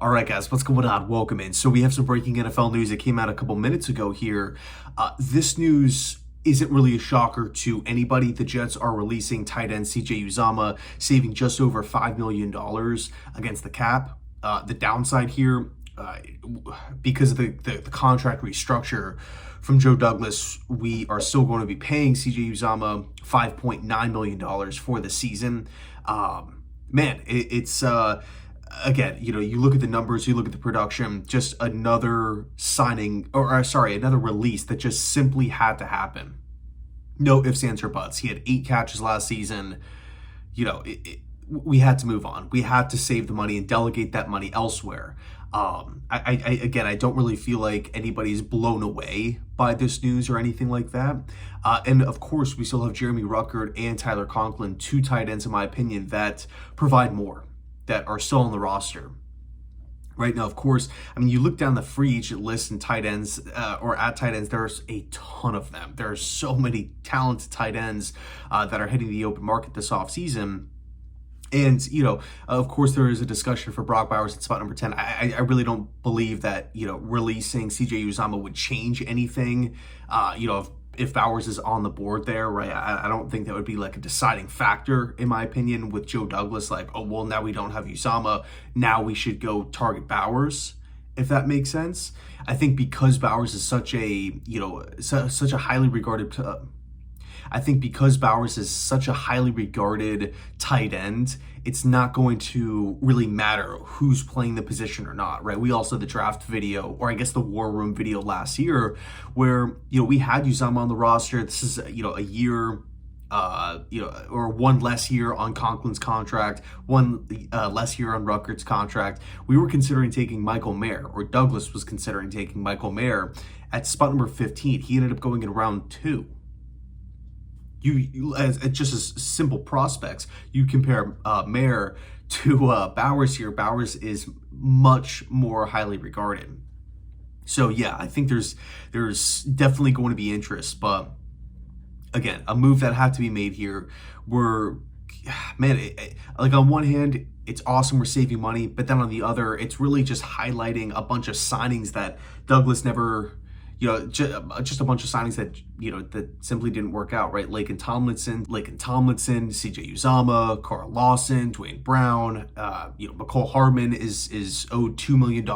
All right, guys, what's going on? Welcome in. So we have some breaking NFL news that came out a couple minutes ago here. This news isn't really a shocker to anybody. The Jets are releasing tight end C.J Uzomah, saving just over $5 million against the cap. The downside here, because of the contract restructure from Joe Douglas, we are still going to be paying C.J Uzomah $5.9 million for the season. It's again, you look at the numbers, you look at the production, just another signing, another release that just simply had to happen. No ifs, ands, or buts. He had 8 catches last season. We had to move on. We had to save the money and delegate that money elsewhere. I don't really feel like anybody's blown away by this news or anything like that. And of course, we still have Jeremy Ruckert and Tyler Conklin, 2 tight ends, in my opinion, that provide more, that are still on the roster. Right now, of course, you look down the free agent list and tight ends, or at tight ends, there's a ton of them. There are so many talented tight ends that are hitting the open market this offseason. And, of course, there is a discussion for Brock Bowers at spot number 10. I really don't believe that, releasing C.J Uzomah would change anything. If Bowers is on the board there, right, I don't think that would be like a deciding factor, in my opinion, with Joe Douglas. Like, oh, well, now we don't have Uzomah, now we should go target Bowers, if that makes sense. I think because Bowers is such a, such a highly regarded, tight end, it's not going to really matter who's playing the position or not, right? We also had the draft video, or I guess the war room video last year, where, we had Uzomah on the roster. This is, a year, or one less year on Conklin's contract, one less year on Ruckert's contract. We were considering taking Michael Mayer, or Douglas was considering taking Michael Mayer at spot number 15. He ended up going in round 2. As just as simple prospects, you compare Mayer to Bowers here. Bowers is much more highly regarded. So yeah, I think there's definitely going to be interest, but again, a move that had to be made here. Like on one hand, it's awesome, we're saving money, but then on the other, it's really just highlighting a bunch of signings that Douglas never. Just a bunch of signings that, that simply didn't work out, right? Laken Tomlinson, C.J. Uzomah, Carl Lawson, Dwayne Brown, McCole Hardman is owed $2 million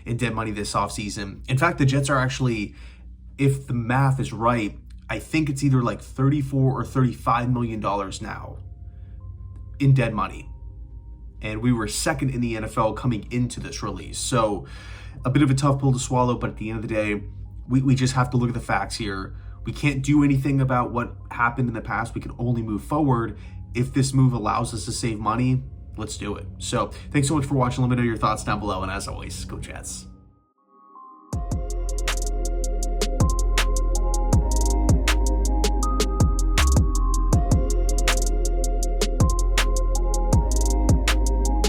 in dead money this offseason. In fact, the Jets are actually, if the math is right, I think it's either like $34 or $35 million now in dead money. And we were second in the NFL coming into this release. So a bit of a tough pill to swallow, but at the end of the day, we just have to look at the facts here. We can't do anything about what happened in the past. We can only move forward. If this move allows us to save money, let's do it. So thanks so much for watching. Let me know your thoughts down below. And as always, go Jets.